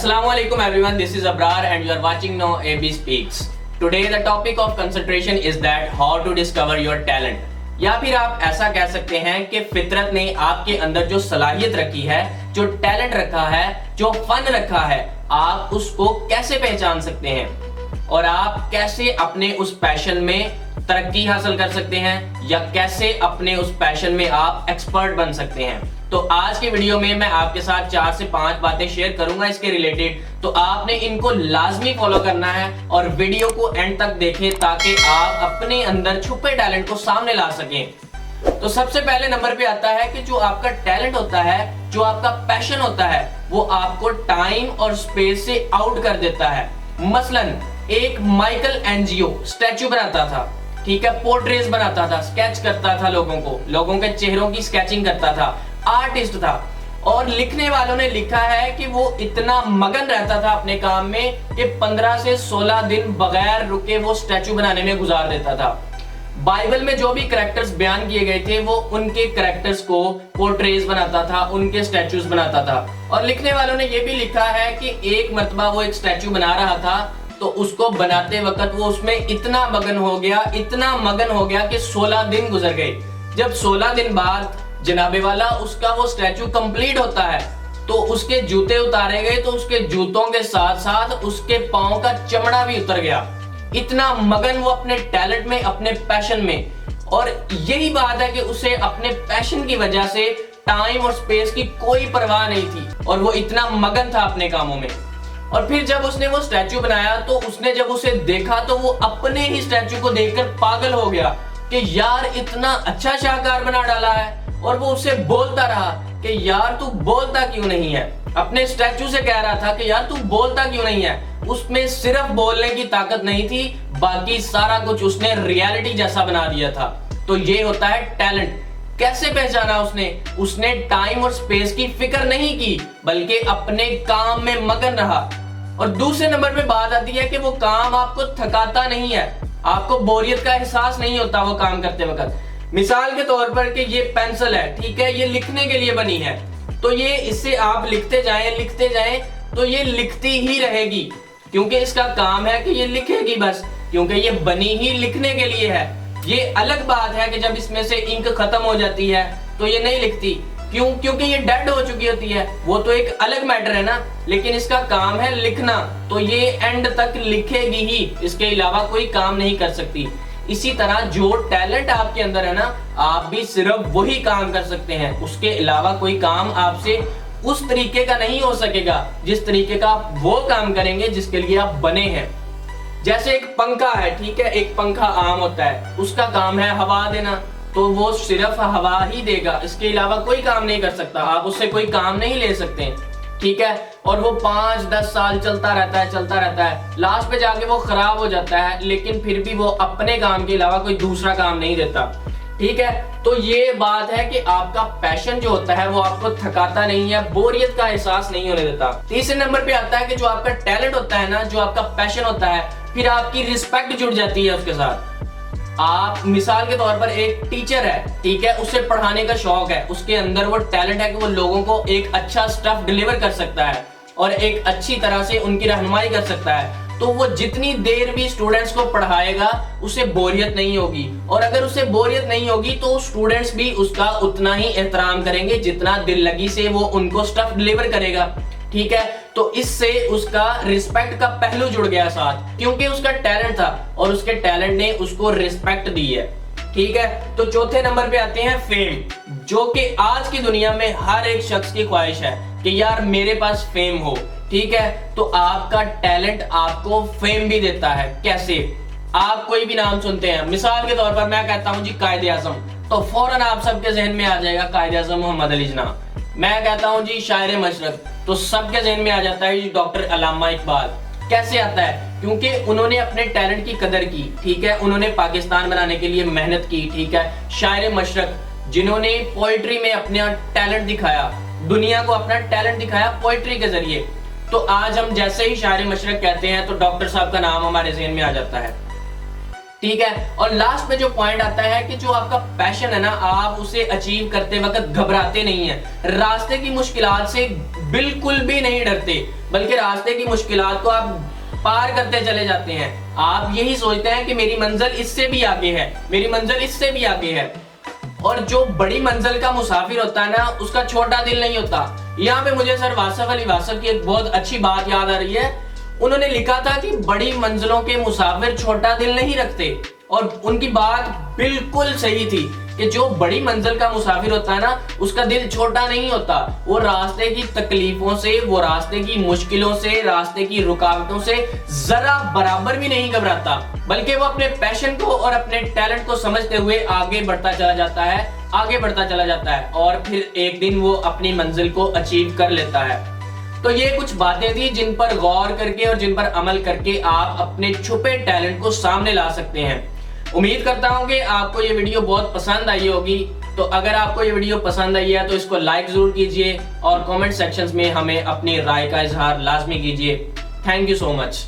Assalamualaikum everyone, this is Abrar and you are watching now AB Speaks. Today the topic of concentration is that how to discover your talent. या फिर आप ऐसा कह सकते हैं कि फितरत ने आपके अंदर जो सलाहियत रखी है, जो टैलेंट रखा है, जो फन रखा है, आप उसको कैसे पहचान सकते हैं और आप कैसे अपने उस पैशन में तरक्की हासिल कर सकते हैं या कैसे अपने उस पैशन में आप एक्सपर्ट बन सकते हैं। तो आज के वीडियो में मैं आपके साथ 4 से 5 बातें शेयर करूंगा इसके रिलेटेड, तो आपने इनको लाजमी फॉलो करना है और वीडियो को एंड तक देखें ताकि आप अपने अंदर छुपे टैलेंट को सामने ला सकें। तो सबसे पहले नंबर पे आता है कि जो आपका टैलेंट होता है, जो आपका पैशन होता है, वो आपको टाइम और स्पेस से आउट कर देता है। मसलन एक माइकल एंजियो स्टैचू बनाता था, ठीक है, पोर्ट्रेट्स बनाता था, स्केच करता था, लोगों के चेहरों की स्केचिंग करता था, आर्टिस्ट था। और लिखने वालों ने लिखा है कि वो इतना मगन रहता था अपने काम में कि 15 से 16 दिन बगैर रुके वो स्टैचू बनाने में गुजार देता था। बाइबल में जो भी कैरेक्टर्स बयान किए गए थे वो उनके कैरेक्टर्स को पोर्ट्रेट्स बनाता था, उनके स्टैचूज बनाता था। और लिखने वालों ने ये भी लिखा है कि एक मर्तबा वो एक स्टैचू बना रहा था तो उसको बनाते वक्त वो उसमें इतना मगन हो गया कि 16 दिन गुजर गए। जब 16 दिन बाद जनाबे वाला उसका वो स्टैचू कंप्लीट होता है तो उसके जूते उतारे गए, तो उसके जूतों के साथ साथ उसके पांव का चमड़ा भी उतर गया। इतना मगन वो अपने टैलेंट में, अपने पैशन में। और यही बात है कि उसे अपने पैशन की वजह से टाइम और स्पेस की कोई परवाह नहीं थी और वो इतना मगन था अपने कामों में। और फिर जब उसने वो स्टैचू बनाया तो उसने जब उसे देखा तो वो अपने ही स्टैचू को देखकर पागल हो गया कि यार इतना अच्छा शाहकार बना डाला है। और वो उससे बोलता रहा कि यार तू बोलता क्यों नहीं है। अपने स्टैचू से कह रहा था कि यार तू बोलता क्यों नहीं है। उसमें सिर्फ बोलने की ताकत नहीं थी, बाकी सारा कुछ उसने रियलिटी जैसा बना दिया था। तो ये होता है टैलेंट। कैसे पहचाना उसने टाइम और स्पेस की फिक्र नहीं की बल्कि अपने काम में मगन रहा। और दूसरे नंबर पे बात आती है कि वो काम आपको थकाता नहीं है, आपको बोरियत का एहसास नहीं होता वो काम करते वक्त। मिसाल के तौर पर कि ये पेंसिल है, ठीक है, ये लिखने के लिए बनी है, तो ये इससे आप लिखते जाएं तो ये लिखती ही रहेगी क्योंकि इसका काम है कि ये लिखेगी बस, क्योंकि ये बनी ही लिखने के लिए है। ये अलग बात है कि जब इसमें से इंक खत्म हो जाती है तो ये नहीं लिखती, क्यों? क्योंकि ये डेड हो चुकी होती है, वो तो एक अलग मैटर है ना। लेकिन इसका काम है लिखना, तो ये एंड तक लिखेगी ही, इसके अलावा कोई काम नहीं कर सकती। इसी तरह जो टैलेंट आपके अंदर है ना, आप भी सिर्फ वही काम कर सकते हैं, उसके अलावा कोई काम आपसे उस तरीके का नहीं हो सकेगा जिस तरीके का आप वो काम करेंगे जिसके लिए आप बने हैं। जैसे एक पंखा है, ठीक है, एक पंखा आम होता है, उसका काम है हवा देना, तो वो सिर्फ हवा ही देगा, इसके अलावा कोई काम नहीं कर सकता। आप उससे कोई काम नहीं ले सकते, ठीक है। और वो 5-10 साल चलता रहता है, लास्ट पे जाके वो खराब हो जाता है, लेकिन फिर भी वो अपने काम के अलावा कोई दूसरा काम नहीं देता, ठीक है। तो ये बात है कि आपका पैशन जो होता है वो आपको थकाता नहीं है, बोरियत का एहसास नहीं होने देता। तीसरे नंबर पे आता है कि जो आपका टैलेंट होता है ना, जो आपका पैशन होता है, फिर आपकी रिस्पेक्ट जुड़ जाती है उसके साथ। आप मिसाल के तौर पर एक टीचर है, ठीक है, उसे पढ़ाने का शौक है, उसके अंदर वो टैलेंट है कि वो लोगों को एक अच्छा स्टफ डिलीवर कर सकता है और एक अच्छी तरह से उनकी रहनुमाई कर सकता है। तो वो जितनी देर भी स्टूडेंट्स को पढ़ाएगा उसे बोरियत नहीं होगी, और अगर उसे बोरियत नहीं होगी तो स्टूडेंट्स भी उसका उतना ही एहतराम करेंगे जितना दिल लगी से वो उनको स्टफ डिलीवर करेगा, ठीक है। तो इससे उसका रिस्पेक्ट का पहलू जुड़ गया साथ, क्योंकि उसका टैलेंट था और उसके टैलेंट ने उसको रिस्पेक्ट दी है, ठीक है। तो चौथे नंबर पे आते हैं फेम, जो कि आज की दुनिया में हर एक शख्स की ख्वाहिश है कि यार मेरे पास फेम हो, ठीक है। तो आपका टैलेंट आपको फेम भी देता है। कैसे? आप कोई भी नाम सुनते हैं, मिसाल के तौर पर मैं कहता हूं जी कायदे आजम, तो फौरन आप सबके जहन में आ जाएगा कायदे आजम मोहम्मद अली जिन्ना। मैं कहता हूं जी शायर मशरक, तो सबके जहन में आ जाता है जी डॉक्टर अल्लामा इकबाल। कैसे आता है? क्योंकि उन्होंने अपने टैलेंट की कदर की, ठीक है, उन्होंने पाकिस्तान बनाने के लिए मेहनत की, ठीक है। शायर मशरक जिन्होंने पोएट्री में अपना टैलेंट दिखाया, दुनिया को अपना टैलेंट दिखाया पोएट्री के जरिए। तो आज हम जैसे ही शायर मशरक कहते हैं तो डॉक्टर साहब का नाम हमारे जहन में आ जाता है, ठीक है। और लास्ट में जो पॉइंट आता है कि जो आपका पैशन है ना, आप उसे अचीव करते वक्त घबराते नहीं है, रास्ते की मुश्किलात से बिल्कुल भी नहीं डरते, बल्कि रास्ते की मुश्किलात को आप पार करते चले जाते हैं। आप यही सोचते हैं कि मेरी मंजिल इससे भी आगे है, मेरी मंजिल इससे भी आगे है। और जो बड़ी मंजिल का मुसाफिर होता है ना, उसका छोटा दिल नहीं होता। यहाँ पे मुझे सर वासफ अली वासफ की एक बहुत अच्छी बात याद आ रही है। उन्होंने लिखा था कि बड़ी मंजिलों के मुसाफिर छोटा दिल नहीं रखते, और उनकी बात बिल्कुल सही थी कि जो बड़ी मंजिल का मुसाफिर होता है ना, उसका दिल छोटा नहीं होता। वो रास्ते की तकलीफों से, वो रास्ते की मुश्किलों से, रास्ते की रुकावटों से जरा बराबर भी नहीं घबराता, बल्कि वो अपने पैशन को और अपने टैलेंट को समझते हुए आगे बढ़ता चला जाता है, आगे बढ़ता चला जाता है, और फिर एक दिन वो अपनी मंजिल को अचीव कर लेता है। तो ये कुछ बातें थी जिन पर गौर करके और जिन पर अमल करके आप अपने छुपे टैलेंट को सामने ला सकते हैं। उम्मीद करता हूं कि आपको ये वीडियो बहुत पसंद आई होगी। तो अगर आपको ये वीडियो पसंद आई है तो इसको लाइक जरूर कीजिए और कमेंट सेक्शंस में हमें अपनी राय का इजहार लाजमी कीजिए। Thank you so much.